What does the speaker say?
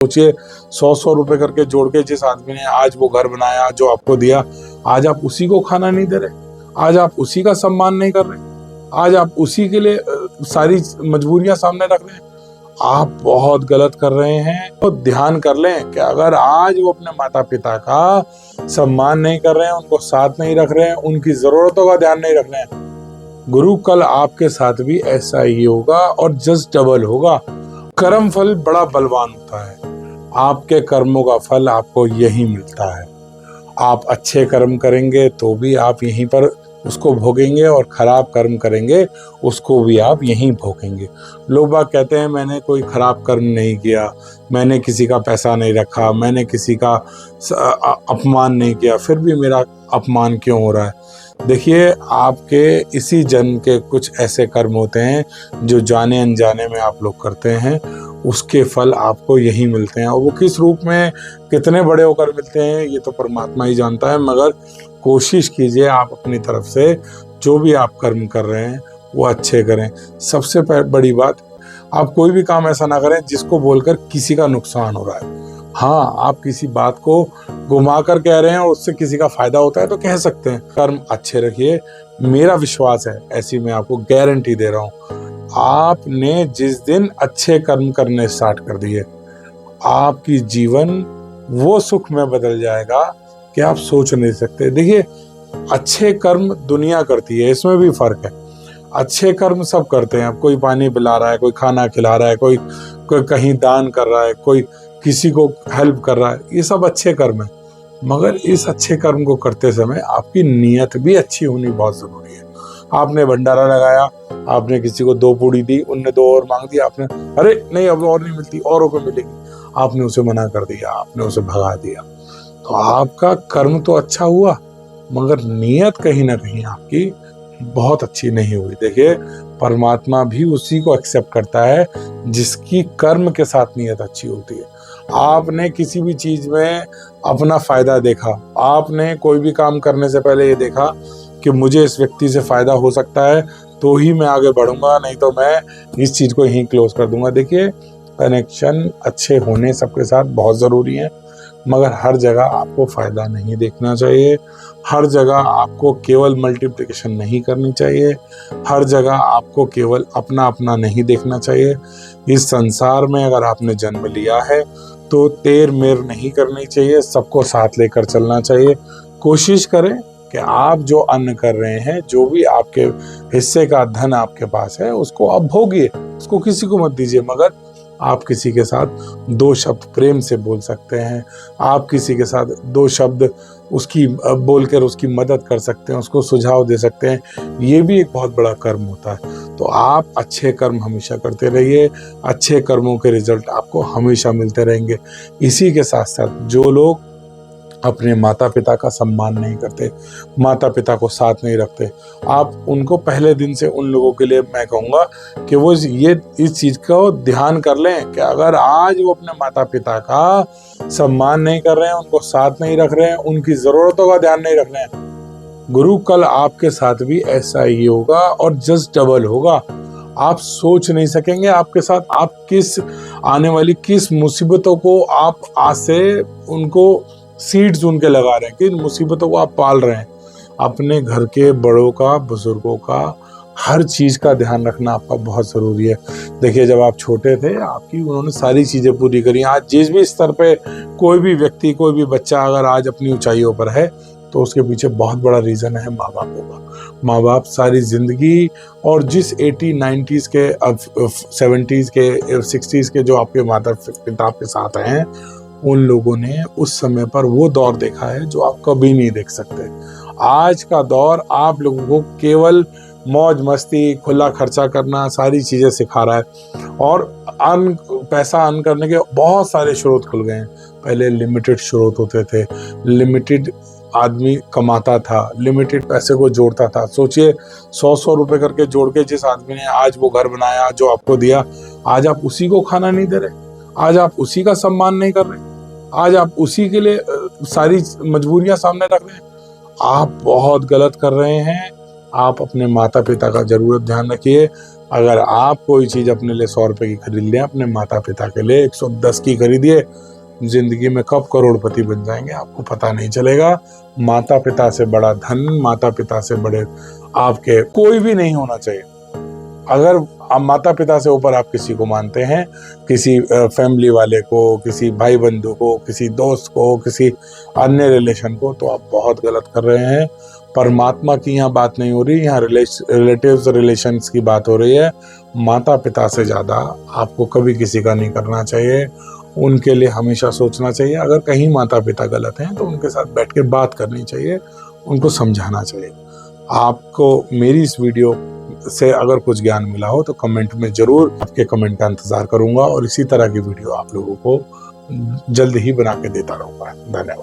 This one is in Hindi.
सोचिए 100-100 रुपए करके जोड़ के जिस आदमी ने आज वो घर बनाया जो आपको दिया, आज आप उसी को खाना नहीं दे रहे, आज आप उसी का सम्मान नहीं कर रहे, आज आप उसी के लिए सारी मजबूरियां सामने रख रहे हैं। आप बहुत गलत कर रहे हैं। तो ध्यान कर लें कि अगर आज वो अपने माता पिता का सम्मान नहीं कर रहे हैं, उनको साथ नहीं रख रहे हैं, उनकी जरूरतों का ध्यान नहीं रख रहे हैं, गुरु कल आपके साथ भी ऐसा ही होगा और जस्ट डबल होगा। कर्म फल बड़ा बलवान होता है। आपके कर्मों का फल आपको यही मिलता है। आप अच्छे कर्म करेंगे तो भी आप यहीं पर उसको भोगेंगे और खराब कर्म करेंगे उसको भी आप यहीं भोगेंगे। लोग बाग कहते हैं मैंने कोई खराब कर्म नहीं किया, मैंने किसी का पैसा नहीं रखा, मैंने किसी का अपमान नहीं किया, फिर भी मेरा अपमान क्यों हो रहा है। देखिए, आपके इसी जन्म के कुछ ऐसे कर्म होते हैं जो जाने अनजाने में आप लोग करते हैं, उसके फल आपको यही मिलते हैं। और वो किस रूप में कितने बड़े होकर मिलते हैं ये तो परमात्मा ही जानता है। मगर कोशिश कीजिए आप अपनी तरफ से जो भी आप कर्म कर रहे हैं वो अच्छे करें। सबसे बड़ी बात, आप कोई भी काम ऐसा ना करें जिसको बोलकर किसी का नुकसान हो रहा है। हाँ, आप किसी बात को घुमा कर कह रहे हैं और उससे किसी का फायदा होता है तो कह सकते हैं। कर्म अच्छे रखिए, मेरा विश्वास है, ऐसी मैं आपको गारंटी दे रहा हूँ। आपने जिस दिन अच्छे कर्म करने स्टार्ट कर दिए, आपकी जीवन वो सुख में बदल जाएगा कि आप सोच नहीं सकते। देखिए, अच्छे कर्म दुनिया करती है, इसमें भी फर्क है। अच्छे कर्म सब करते हैं। अब कोई पानी पिला रहा है, कोई खाना खिला रहा है, कोई कहीं दान कर रहा है, कोई किसी को हेल्प कर रहा है, ये सब अच्छे कर्म है। मगर इस अच्छे कर्म को करते समय आपकी नीयत भी अच्छी होनी बहुत जरूरी है। आपने भंडारा लगाया, आपने किसी को 2 पूड़ी दी, उनने 2 और मांग दिया, आपने अरे नहीं अब और नहीं मिलती, औरों को मिलेगी, आपने उसे मना कर दिया, आपने उसे भगा दिया। तो आपका कर्म तो अच्छा हुआ मगर नीयत कहीं ना कहीं आपकी बहुत अच्छी नहीं हुई। देखिए, परमात्मा भी उसी को एक्सेप्ट करता है जिसकी कर्म के साथ नीयत अच्छी होती है। आपने किसी भी चीज में अपना फायदा देखा, आपने कोई भी काम करने से पहले ये देखा कि मुझे इस व्यक्ति से फायदा हो सकता है तो ही मैं आगे बढ़ूंगा, नहीं तो मैं इस चीज को यहीं क्लोज कर दूंगा। देखिए, कनेक्शन अच्छे होने सबके साथ बहुत जरूरी है, मगर हर जगह आपको फायदा नहीं देखना चाहिए। हर जगह आपको केवल मल्टीप्लिकेशन नहीं करनी चाहिए। हर जगह आपको केवल अपना अपना नहीं देखना चाहिए। इस संसार में अगर आपने जन्म लिया है तो तेर मेर नहीं करनी चाहिए, सबको साथ लेकर चलना चाहिए। कोशिश करें कि आप जो अन्न कर रहे हैं, जो भी आपके हिस्से का धन आपके पास है, उसको आप भोगिए, उसको किसी को मत दीजिए। मगर आप किसी के साथ 2 शब्द प्रेम से बोल सकते हैं, आप किसी के साथ 2 शब्द उसकी बोलकर उसकी मदद कर सकते हैं, उसको सुझाव दे सकते हैं, ये भी एक बहुत बड़ा कर्म होता है। तो आप अच्छे कर्म हमेशा करते रहिए, अच्छे कर्मों के रिजल्ट आपको हमेशा मिलते रहेंगे। इसी के साथ साथ जो लोग अपने माता पिता का सम्मान नहीं करते, माता पिता को साथ नहीं रखते, आप उनको पहले दिन से उन लोगों के लिए मैं कहूँगा कि वो ये इस चीज़ को ध्यान कर लें कि अगर आज वो अपने माता पिता का सम्मान नहीं कर रहे हैं, उनको साथ नहीं रख रहे हैं, उनकी ज़रूरतों का ध्यान नहीं रख रहे हैं, गुरु कल आपके साथ भी ऐसा ही होगा और जस्ट डबल होगा। आप सोच नहीं सकेंगे आपके साथ आप किस आने वाली किस मुसीबतों को आप आज से उनको सीड्स उनके लगा रहे हैं, किन मुसीबतों को आप पाल रहे हैं। अपने घर के बड़ों का, बुजुर्गों का, हर चीज का ध्यान रखना आपका बहुत जरूरी है। देखिए, जब आप छोटे थे आपकी उन्होंने सारी चीजें पूरी करी। आज जिस भी स्तर पे कोई भी व्यक्ति, कोई भी बच्चा अगर आज अपनी ऊंचाइयों पर है तो उसके पीछे बहुत बड़ा रीजन है माँ बाप होगा। माँ बाप सारी जिंदगी और जिस 80s 90s के 70s के 60s के जो आपके माता पिता आपके साथ हैं, उन लोगों ने उस समय पर वो दौर देखा है जो आप कभी नहीं देख सकते। आज का दौर आप लोगों को केवल मौज मस्ती, खुला खर्चा करना, सारी चीजें सिखा रहा है। और पैसा अर्न करने के बहुत सारे स्रोत खुल गए हैं। पहले लिमिटेड स्रोत होते थे, लिमिटेड आदमी कमाता था, लिमिटेड पैसे को जोड़ता था। सोचिए 100-100 रुपए करके जोड़ के जिस आदमी ने आज वो घर बनाया जो आपको दिया, आज आप उसी को खाना नहीं दे रहे, आज आप उसी का सम्मान नहीं कर रहे, आज आप उसी के लिए सारी मजबूरियां सामने रख रहे हैं। आप बहुत गलत कर रहे हैं। आप अपने माता पिता का जरूर ध्यान रखिए। अगर आप कोई चीज अपने लिए 100 रुपए की खरीद लें, अपने माता पिता के लिए 110 की खरीदिए, जिंदगी में कब करोड़पति बन जाएंगे आपको पता नहीं चलेगा। माता पिता से बड़ा धन, माता पिता से बड़े आपके कोई भी नहीं होना चाहिए। अगर आप माता पिता से ऊपर आप किसी को मानते हैं, किसी फैमिली वाले को, किसी भाई बंधु को, किसी दोस्त को, किसी अन्य रिलेशन को, तो आप बहुत गलत कर रहे हैं। परमात्मा की यहाँ बात नहीं हो रही, यहाँ रिलेटिव्स रिलेशंस की बात हो रही है। माता पिता से ज्यादा आपको कभी किसी का नहीं करना चाहिए, उनके लिए हमेशा सोचना चाहिए। अगर कहीं माता पिता गलत हैं तो उनके साथ बैठ के बात करनी चाहिए, उनको समझाना चाहिए। आपको मेरी इस वीडियो से अगर कुछ ज्ञान मिला हो तो कमेंट में जरूर आपके कमेंट का इंतजार करूंगा, और इसी तरह की वीडियो आप लोगों को जल्द ही बना के देता रहूंगा। धन्यवाद।